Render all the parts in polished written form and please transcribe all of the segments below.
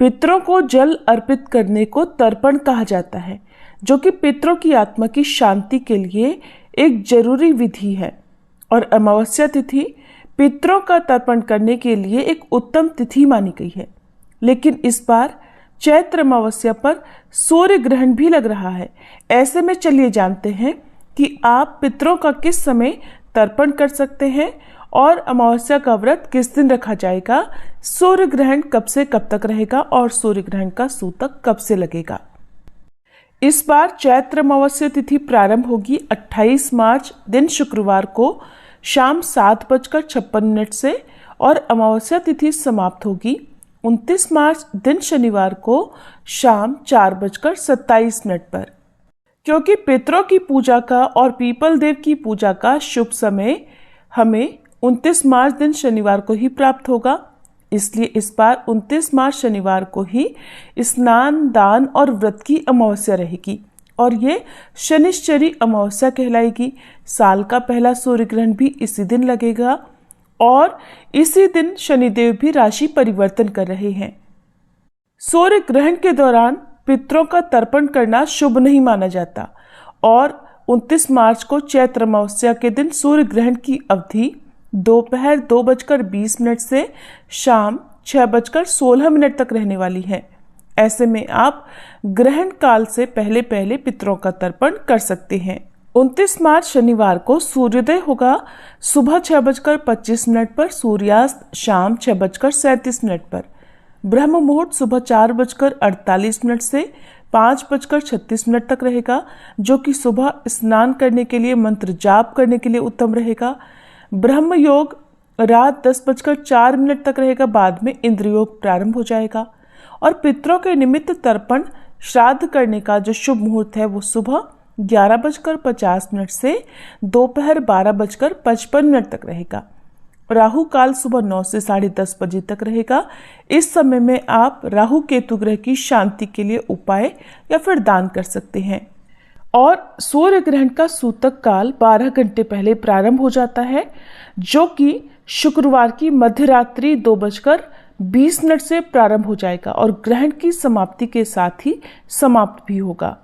पितरों को जल अर्पित करने को तर्पण कहा जाता है, जो कि पितरों की आत्मा की शांति के लिए एक जरूरी विधि है। और अमावस्या तिथि पितरों का तर्पण करने के लिए एक उत्तम तिथि मानी गई है। लेकिन इस बार चैत्र अमावस्या पर सूर्य ग्रहण भी लग रहा है। ऐसे में चलिए जानते हैं कि आप पितरों का किस समय तर्पण कर सकते हैं और अमावस्या का व्रत किस दिन रखा जाएगा, सूर्य ग्रहण कब से कब तक रहेगा और सूर्य ग्रहण का सूतक कब से लगेगा। इस बार चैत्र अमावस्या तिथि प्रारंभ होगी 28 मार्च दिन शुक्रवार को शाम 7:56 से और अमावस्या तिथि समाप्त होगी 29 मार्च दिन शनिवार को शाम 4:27 पर। क्योंकि पितरों की पूजा का और पीपल देव की पूजा का शुभ समय हमें 29 मार्च दिन शनिवार को ही प्राप्त होगा, इसलिए इस बार 29 मार्च शनिवार को ही स्नान, दान और व्रत की अमावस्या रहेगी और ये शनिश्चरी अमावस्या कहलाएगी। साल का पहला सूर्य ग्रहण भी इसी दिन लगेगा और इसी दिन शनिदेव भी राशि परिवर्तन कर रहे हैं। सूर्य ग्रहण के दौरान पितरों का तर्पण करना शुभ नहीं माना जाता और 29 मार्च को चैत्र अमावस्या के दिन सूर्य ग्रहण की अवधि दोपहर 2:20 से शाम 6:16 तक रहने वाली है। ऐसे में आप ग्रहण काल से पहले पहले पितरों का तर्पण कर सकते हैं। 29 मार्च शनिवार को सूर्योदय होगा सुबह 6:25 पर, सूर्यास्त शाम 6:37 पर। ब्रह्म मुहूर्त सुबह 4:48 से 5:36 तक रहेगा, जो कि सुबह स्नान करने के लिए, मंत्र जाप करने के लिए उत्तम रहेगा। ब्रह्म योग रात 10:04 तक रहेगा, बाद में इंद्र योग प्रारंभ हो जाएगा। और पितरों के निमित्त तर्पण श्राद्ध करने का जो शुभ मुहूर्त है वो सुबह 11:50 से दोपहर 12:55 तक रहेगा। राहु काल सुबह 9 से 10:30 बजे तक रहेगा। इस समय में आप राहु केतु ग्रह की शांति के लिए उपाय या फिर दान कर सकते हैं। और सूर्य ग्रहण का सूतक काल 12 घंटे पहले प्रारंभ हो जाता है, जो कि शुक्रवार की मध्यरात्रि 2:20 से प्रारंभ हो जाएगा और ग्रहण की समाप्ति के साथ ही समाप्त भी होगा।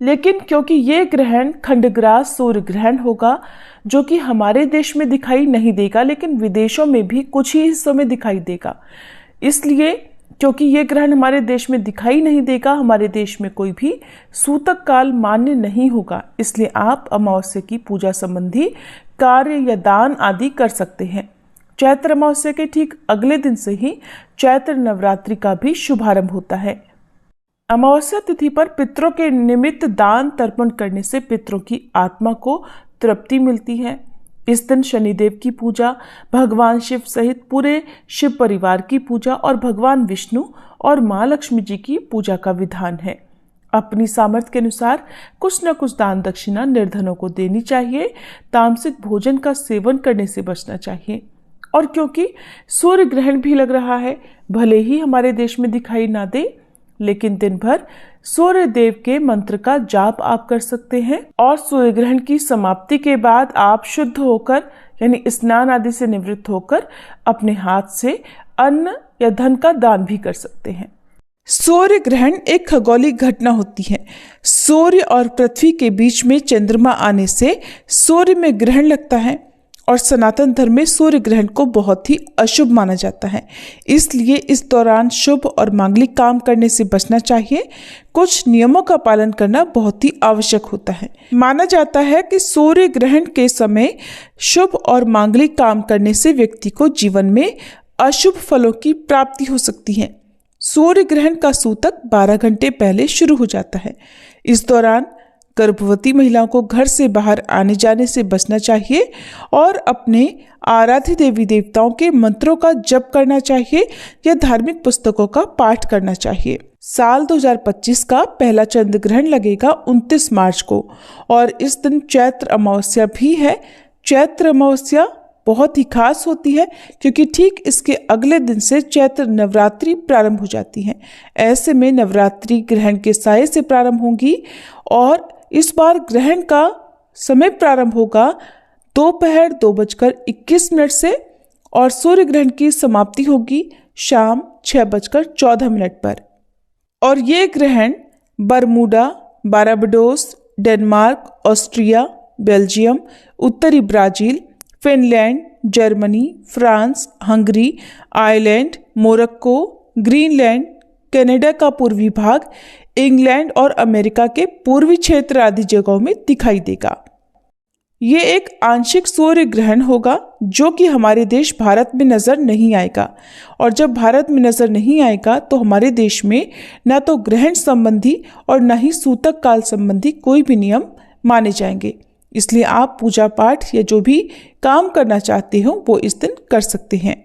लेकिन क्योंकि ये ग्रहण खंडग्रास सूर्य ग्रहण होगा, जो कि हमारे देश में दिखाई नहीं देगा लेकिन विदेशों में भी कुछ ही हिस्सों में दिखाई देगा, इसलिए क्योंकि ये ग्रहण हमारे देश में दिखाई नहीं देगा, हमारे देश में कोई भी सूतक काल मान्य नहीं होगा, इसलिए आप अमावस्या की पूजा संबंधी कार्य या दान आदि कर सकते हैं। चैत्र अमावस्या के ठीक अगले दिन से ही चैत्र नवरात्रि का भी शुभारंभ होता है। अमावस्या तिथि पर पितरों के निमित्त दान तर्पण करने से पितरों की आत्मा को तृप्ति मिलती है। इस दिन शनिदेव की पूजा, भगवान शिव सहित पूरे शिव परिवार की पूजा और भगवान विष्णु और माँ लक्ष्मी जी की पूजा का विधान है। अपनी सामर्थ्य के अनुसार कुछ न कुछ दान दक्षिणा निर्धनों को देनी चाहिए। तामसिक भोजन का सेवन करने से बचना चाहिए। और क्योंकि सूर्य ग्रहण भी लग रहा है, भले ही हमारे देश में दिखाई ना दे, लेकिन दिन भर सूर्य देव के मंत्र का जाप आप कर सकते हैं। और सूर्य ग्रहण की समाप्ति के बाद आप शुद्ध होकर यानी स्नान आदि से निवृत्त होकर अपने हाथ से अन्न या धन का दान भी कर सकते हैं। सूर्य ग्रहण एक खगोलिक घटना होती है। सूर्य और पृथ्वी के बीच में चंद्रमा आने से सूर्य में ग्रहण लगता है और सनातन धर्म में सूर्य ग्रहण को बहुत ही अशुभ माना जाता है, इसलिए इस दौरान शुभ और मांगलिक काम करने से बचना चाहिए। कुछ नियमों का पालन करना बहुत ही आवश्यक होता है। माना जाता है कि सूर्य ग्रहण के समय शुभ और मांगलिक काम करने से व्यक्ति को जीवन में अशुभ फलों की प्राप्ति हो सकती है। सूर्य ग्रहण का सूतक 12 घंटे पहले शुरू हो जाता है। इस दौरान गर्भवती महिलाओं को घर से बाहर आने जाने से बचना चाहिए और अपने आराध्य देवी देवताओं के मंत्रों का जप करना चाहिए या धार्मिक पुस्तकों का पाठ करना चाहिए। साल 2025 का पहला चंद्र ग्रहण लगेगा 29 मार्च को और इस दिन चैत्र अमावस्या भी है। चैत्र अमावस्या बहुत ही खास होती है क्योंकि ठीक इसके अगले दिन से चैत्र नवरात्रि प्रारंभ हो जाती है। ऐसे में नवरात्रि ग्रहण के साये से प्रारंभ होंगी और इस बार ग्रहण का समय प्रारंभ होगा दोपहर 2:21 से और सूर्य ग्रहण की समाप्ति होगी शाम 6:14 पर। और ये ग्रहण Bermuda, Barbados, Denmark, Austria, Belgium, उत्तरी Brazil, Finland, Germany, France, Hungary, Ireland, Morocco, Greenland, Canada का पूर्वी भाग, इंग्लैंड और अमेरिका के पूर्वी क्षेत्र आदि जगहों में दिखाई देगा। ये एक आंशिक सूर्य ग्रहण होगा जो कि हमारे देश भारत में नज़र नहीं आएगा। और जब भारत में नज़र नहीं आएगा तो हमारे देश में न तो ग्रहण संबंधी और न ही सूतक काल संबंधी कोई भी नियम माने जाएंगे। इसलिए आप पूजा पाठ या जो भी काम करना चाहते हो वो इस दिन कर सकते हैं।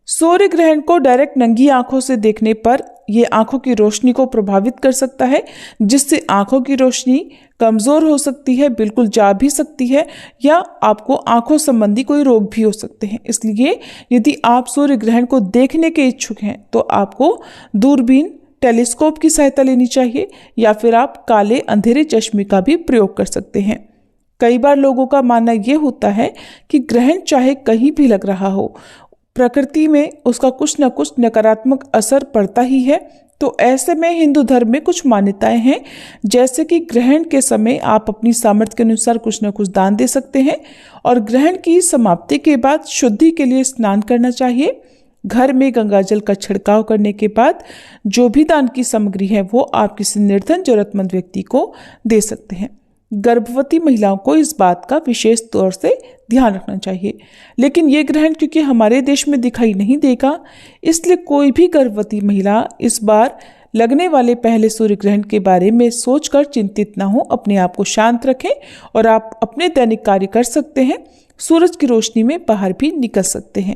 सूर्य ग्रहण को डायरेक्ट नंगी आंखों से देखने पर ये आंखों की रोशनी को प्रभावित कर सकता है, जिससे आंखों की रोशनी कमज़ोर हो सकती है, बिल्कुल जा भी सकती है, या आपको आंखों संबंधी कोई रोग भी हो सकते हैं। इसलिए यदि आप सूर्य ग्रहण को देखने के इच्छुक हैं तो आपको दूरबीन, टेलीस्कोप की सहायता लेनी चाहिए, या फिर आप काले अंधेरे चश्मे का भी प्रयोग कर सकते हैं। कई बार लोगों का मानना यह होता है कि ग्रहण चाहे कहीं भी लग रहा हो, प्रकृति में उसका कुछ न कुछ नकारात्मक असर पड़ता ही है। तो ऐसे में हिंदू धर्म में कुछ मान्यताएं हैं, जैसे कि ग्रहण के समय आप अपनी सामर्थ्य के अनुसार कुछ न कुछ दान दे सकते हैं, और ग्रहण की समाप्ति के बाद शुद्धि के लिए स्नान करना चाहिए। घर में गंगाजल का छिड़काव करने के बाद जो भी दान की सामग्री है वो आप किसी निर्धन जरूरतमंद व्यक्ति को दे सकते हैं। गर्भवती महिलाओं को इस बात का विशेष तौर से ध्यान रखना चाहिए। लेकिन ये ग्रहण क्योंकि हमारे देश में दिखाई नहीं देगा, इसलिए कोई भी गर्भवती महिला इस बार लगने वाले पहले सूर्य ग्रहण के बारे में सोचकर चिंतित ना हो, अपने आप को शांत रखें और आप अपने दैनिक कार्य कर सकते हैं। सूरज की रोशनी में बाहर भी निकल सकते हैं।